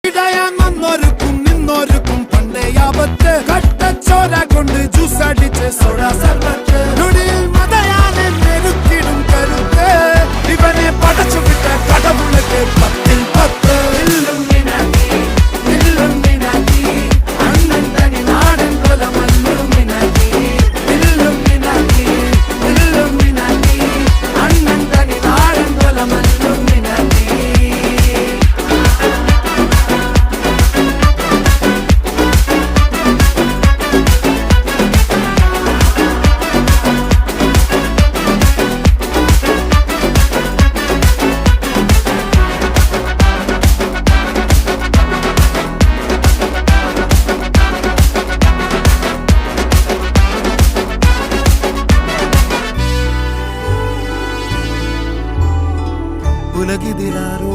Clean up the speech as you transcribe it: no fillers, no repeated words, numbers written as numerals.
ഇടയാങ്ങൊന്നൊരുക്കും നിന്നൊരുക്കും പണ്ടേ ആപത്ത് കട്ടച്ചോര കൊണ്ട് ജ്യൂസ് അടിച്ച് സോഡ സർബത്ത് നൊടിയിൽ മതയാനെ മെരുക്കിടും കരുത്ത് ഇവനെ പടച്ചു വിട്ട കടവുളക്ക് 10ൽ 10 ഉലകിതിലാരോ